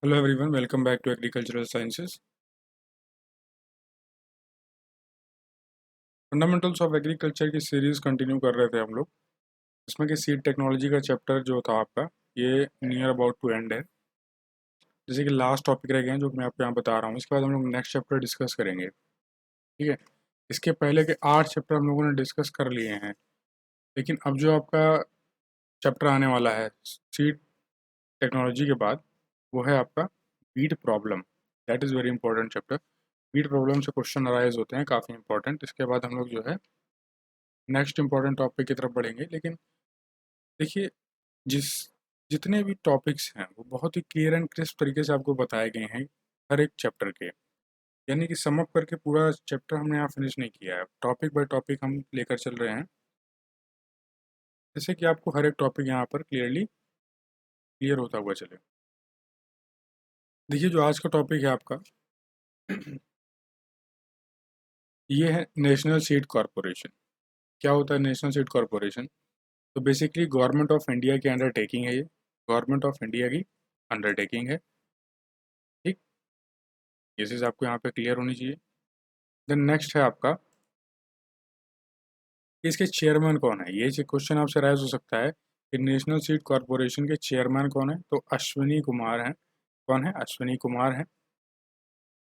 Hello everyone, welcome back to agricultural sciences. Fundamentals of agriculture की series continue कर रहे थे हम लोग। इसमें कि सीड टेक्नोलॉजी का चैप्टर जो था आपका, ये नियर अबाउट टू एंड है। जैसे कि लास्ट टॉपिक रह गए हैं जो कि मैं आपको यहाँ बता रहा हूँ। इसके बाद हम लोग नेक्स्ट चैप्टर डिस्कस करेंगे। ठीक है। इसके पहले के 8 चैप्टर हम लोगों ने डिस्कस कर लिए हैं, लेकिन अब जो आपका चैप्टर आने वाला है सीड टेक्नोलॉजी के बाद, वो है आपका wheat problem. That is very important chapter. Wheat problem से क्वेश्चन अराइज होते हैं काफ़ी इंपॉर्टेंट। इसके बाद हम लोग जो है नेक्स्ट इंपॉर्टेंट टॉपिक की तरफ बढ़ेंगे। लेकिन देखिए, जिस जितने भी टॉपिक्स हैं वो बहुत ही क्लियर एंड क्रिस्प तरीके से आपको बताए गए हैं हर एक चैप्टर के। यानी कि सम अप करके पूरा चैप्टर हमने यहाँ फिनिश नहीं किया है, टॉपिक बाय टॉपिक हम लेकर चल रहे हैं, जैसे कि आपको हर एक टॉपिक यहाँ पर क्लियर होता हुआ चले। देखिए, जो आज का टॉपिक है आपका ये है नेशनल सीड कॉरपोरेशन। क्या होता है नेशनल सीड कॉरपोरेशन? तो बेसिकली गवर्नमेंट ऑफ इंडिया की अंडरटेकिंग है ये। गवर्नमेंट ऑफ इंडिया की अंडरटेकिंग है। ठीक, ये चीज़ आपको यहाँ पे क्लियर होनी चाहिए। देन नेक्स्ट है आपका कि इसके चेयरमैन कौन है। ये क्वेश्चन आपसे राइज हो सकता है कि नेशनल सीड कॉरपोरेशन के चेयरमैन कौन है। तो अश्विनी कुमार हैं। कौन है? अश्विनी कुमार हैं।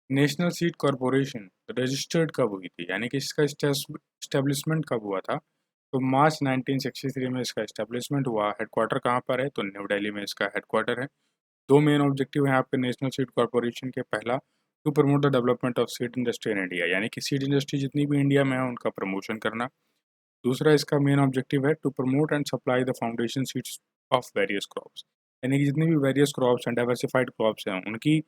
नेशनल सीड कॉरपोरेशन रजिस्टर्ड कब हुई थी, यानी कि इसका स्टेब्लिशमेंट कब हुआ था? तो मार्च 1963 में इसका इस्टेब्लिशमेंट हुआ। हेडक्वार्टर कहाँ पर है? तो न्यू दिल्ली में इसका हेडक्वार्टर है। दो मेन ऑब्जेक्टिव हैं आपके नेशनल सीड कॉरपोरेशन के। पहला, to promote the development of seed industry in India, यानी कि सीड इंडस्ट्री जितनी भी इंडिया में है उनका प्रमोशन करना। दूसरा इसका मेन ऑब्जेक्टिव है to promote and supply the foundation seeds of various crops, यानी कि जितनी भी various crops and diversified crops हैं उनकी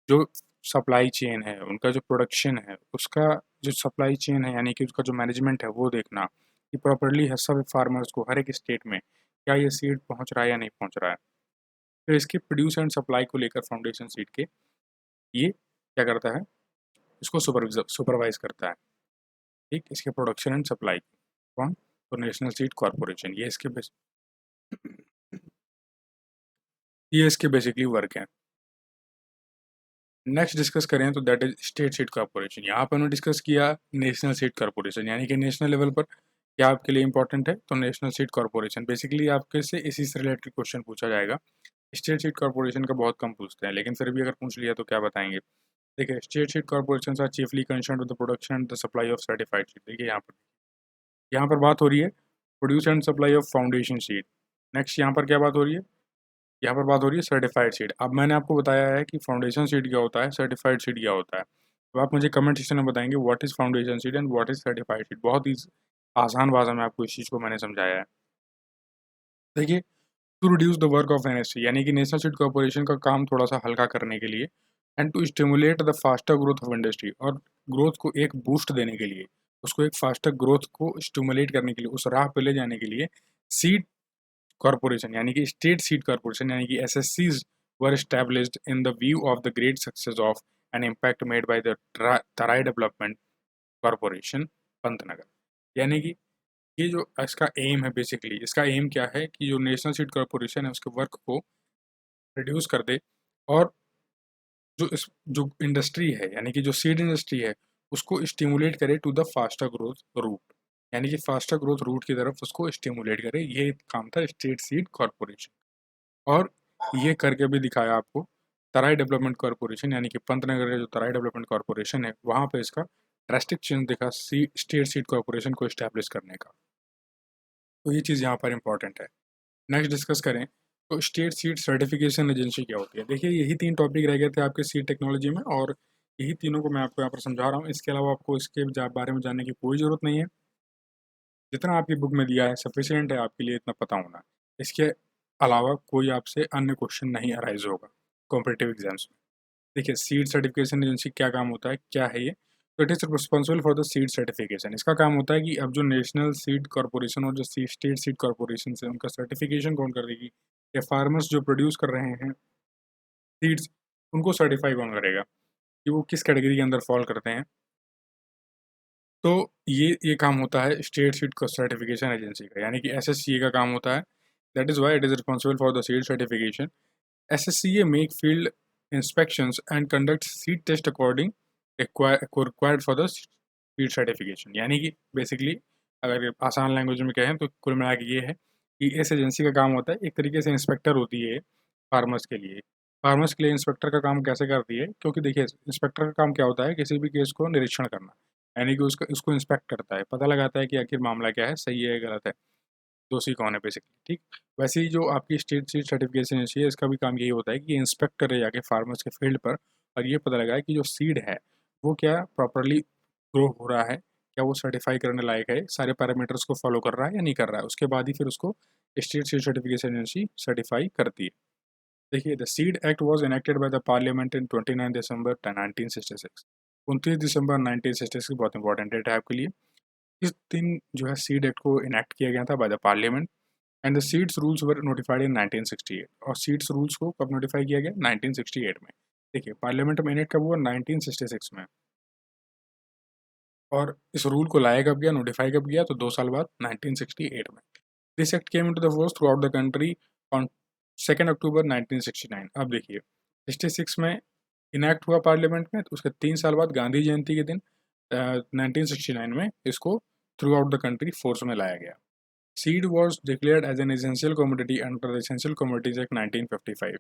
जो सप्लाई चेन है, उनका जो प्रोडक्शन है, उसका जो सप्लाई चेन है यानी कि उसका जो मैनेजमेंट है वो देखना कि प्रॉपरली सब फार्मर्स को हर एक स्टेट में क्या ये सीड पहुंच रहा है या नहीं पहुंच रहा है। फिर इसकी प्रोड्यूस एंड सप्लाई को लेकर फाउंडेशन सीड के ये क्या करता है, इसको सुपरवाइज करता है। ठीक, इसके प्रोडक्शन एंड सप्लाई कौन? तो नेशनल सीड कॉरपोरेशन। ये इसके बेसिकली वर्क है। नेक्स्ट डिस्कस करें तो that is state seed corporation. यहाँ पर हमने डिस्कस किया नेशनल सीड कॉरपोरेशन, यानी कि नेशनल लेवल पर क्या आपके लिए इंपॉर्टेंट है। तो नेशनल सीड कॉरपोरेशन बेसिकली आपके से इसी से रिलेटेड क्वेश्चन पूछा जाएगा। स्टेट सीड कॉरपोरेशन का बहुत कम पूछते हैं, लेकिन फिर भी अगर पूछ लिया तो क्या बताएंगे। देखिए, state seed corporation are chiefly concerned with the production and the supply of certified seed. देखिए यहाँ पर बात हो रही है produce and supply of foundation seed. Next यहाँ पर क्या बात हो रही है? यहाँ पर बात हो रही है सर्टिफाइड सीड। अब मैंने आपको बताया है कि फाउंडेशन सीड क्या होता है, सर्टिफाइड सीड क्या होता है। तो आप मुझे कमेंट सेक्शन में बताएंगे what is foundation seed and what is certified seed. बहुत ही आसान भाषा में आपको इस चीज़ को मैंने समझाया है। देखिए, to reduce the work of NSC, यानी कि नेशनल सीड कॉर्पोरेशन का काम थोड़ा सा हल्का करने के लिए, and to stimulate the faster growth of industry, और ग्रोथ को एक बूस्ट देने के लिए, उसको एक फास्टर ग्रोथ को स्टिमुलेट करने के लिए, उस राह पे ले जाने के लिए सीड कॉर्पोरेशन यानी कि स्टेट सीड कॉर्पोरेशन यानी कि एसएससीज वर established in the view of the great success of an impact made by the Terai development corporation Pantnagar. यानी कि ये जो इसका एम है, बेसिकली इसका एम क्या है कि जो नेशनल सीड कॉर्पोरेशन है उसके वर्क को रिड्यूस कर दे, और जो इंडस्ट्री है यानी कि जो सीड इंडस्ट्री है उसको स्टिमुलेट करे to the faster growth route, यानी कि फास्टर ग्रोथ रूट की तरफ उसको स्टिमुलेट करे। ये काम था स्टेट सीड कॉर्पोरेशन। और ये करके भी दिखाया आपको तराई डेवलपमेंट कॉर्पोरेशन, यानी कि पंतनगर का जो तराई डेवलपमेंट कॉर्पोरेशन है वहाँ पे इसका ड्रास्टिक चेंज दिखा स्टेट सीड कॉर्पोरेशन को इस्टेब्लिश करने का। तो ये चीज़ यहाँ पर इंपॉर्टेंट है। नेक्स्ट डिस्कस करें तो स्टेट सीड सर्टिफिकेशन एजेंसी क्या होती है। देखिए, यही 3 टॉपिक रह गए थे आपके सीड टेक्नोलॉजी में, और यही तीनों को मैं आपको यहाँ पर समझा रहा हूँ। इसके अलावा आपको इसके बारे में जानने की कोई ज़रूरत नहीं है। जितना आपकी बुक में दिया है सफिशियंट है आपके लिए इतना पता होना। इसके अलावा कोई आपसे अन्य क्वेश्चन नहीं अराइज होगा कॉम्पिटिटिव एग्जाम्स में। देखिए, सीड सर्टिफिकेशन एजेंसी क्या काम होता है, क्या है ये? तो it is responsible for the seed certification. इसका काम होता है कि अब जो नेशनल सीड कॉर्पोरेशन और जो स्टेट सीड कॉर्पोरेशन है उनका सर्टिफिकेशन कौन कर देगी, या फार्मर्स जो प्रोड्यूस कर रहे हैं सीड्स उनको सर्टिफाई कौन करेगा कि वो किस कैटेगरी के अंदर फॉल करते हैं। तो ये काम होता है स्टेट सीड सर्टिफिकेशन एजेंसी का, यानी कि एसएससी का काम होता है। That is why it is responsible for the seed certification. SSCA make field inspections and conduct seed test according required for the seed certification। यानी कि बेसिकली अगर आसान लैंग्वेज में कहें तो कुल मिला के ये है कि इस एजेंसी का काम होता है, एक तरीके से इंस्पेक्टर होती है फार्मर्स के लिए। फार्मर्स के लिए इंस्पेक्टर का काम कैसे करती है, क्योंकि देखिए इंस्पेक्टर का काम क्या होता है, किसी भी केस को निरीक्षण करना, यानी कि उसको इंस्पेक्ट करता है, पता लगाता है कि आखिर मामला क्या है, सही है गलत है, दोषी कौन है बेसिकली। ठीक, वैसे ही जो आपकी स्टेट सीड सर्टिफिकेशन एजेंसी है, इसका भी काम यही होता है कि इंस्पेक्ट करे जाके फार्मर्स के फील्ड पर और ये पता लगाए कि जो सीड है वो क्या प्रॉपरली ग्रो हो रहा है, क्या वो सर्टिफाई करने लायक है, सारे पैरामीटर्स को फॉलो कर रहा है या नहीं कर रहा है, उसके बाद ही फिर उसको state seed certification agency certify करती है। देखिए, the seed act was enacted by the parliament in 29 दिसंबर 1966। 29 दिसंबर 1966 बहुत इंपॉर्टेंट डेट है आपके लिए। इस दिन जो है सीड एक्ट को इनेक्ट किया गया था by the parliament and the seeds rules were notified in 1968। और सीड्स रूल्स को कब नोटिफाई किया गया? 1968 में। देखिए, पार्लियामेंट में इनेक्ट कब हुआ? 1966 में। और इस रूल को लाया कब गया, नोटिफाई कब गया? तो 2 साल बाद 1968 में। This act came into the force through out the country on 2 अक्टूबर 1969। अब देखिए, 66 में इनेक्ट हुआ पार्लियामेंट में, तो उसके 3 साल बाद गांधी जयंती के दिन 1969 में इसको throughout the country force में लाया गया। Seed was declared as an essential commodity under the essential commodities act 1955।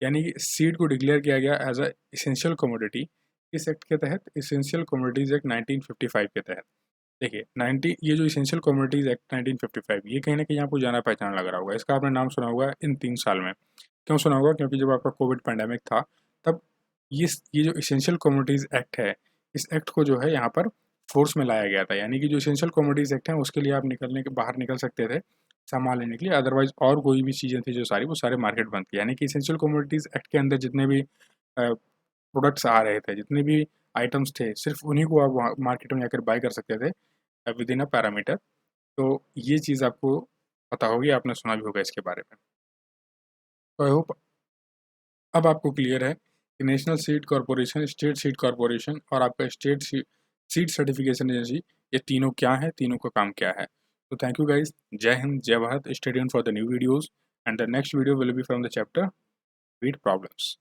यानी कि सीड को डिक्लेयर किया गया एज अ एसेंशियल कमोडिटी इस एक्ट के तहत, एसेंशियल कमोडिटीज एक्ट 1955 के तहत। देखिए 90 ये जो एसेंशियल कमोडिटीज एक्ट 1955 ये कहीं ना कहीं आपको जाना पहचाना लग रहा होगा, इसका आपने नाम सुना होगा इन 3 साल में। क्यों सुना होगा? क्योंकि जब आपका कोविड पैंडेमिक था तब ये जो एसेंशियल कमोडिटीज एक्ट है, इस एक्ट को जो है यहाँ पर फोर्स में लाया गया था। यानी कि जो एसेंशियल कमोडिटीज एक्ट है उसके लिए आप निकलने के बाहर निकल सकते थे सामान लेने के लिए, अदरवाइज और कोई भी चीज़ें थी जो सारी वो सारे मार्केट बंद थी। यानी कि एसेंशियल कमोडिटीज एक्ट के अंदर जितने भी प्रोडक्ट्स आ रहे थे, जितने भी आइटम्स थे, सिर्फ उन्हीं को आप वहाँ मार्केट में जाकर बाय कर सकते थे विद इन अ पैरामीटर। तो ये चीज़ आपको पता होगी, आपने सुना भी होगा इसके बारे में। तो आई होप अब आपको क्लियर है कि national seed corporation, state seed corporation और आपका स्टेट सीड सर्टिफिकेशन एजेंसी, ये तीनों क्या है, तीनों का काम क्या है। तो थैंक यू गाइज, जय हिंद, जय Bharat, stay tuned for the new videos and the next video will be from the chapter weed problems.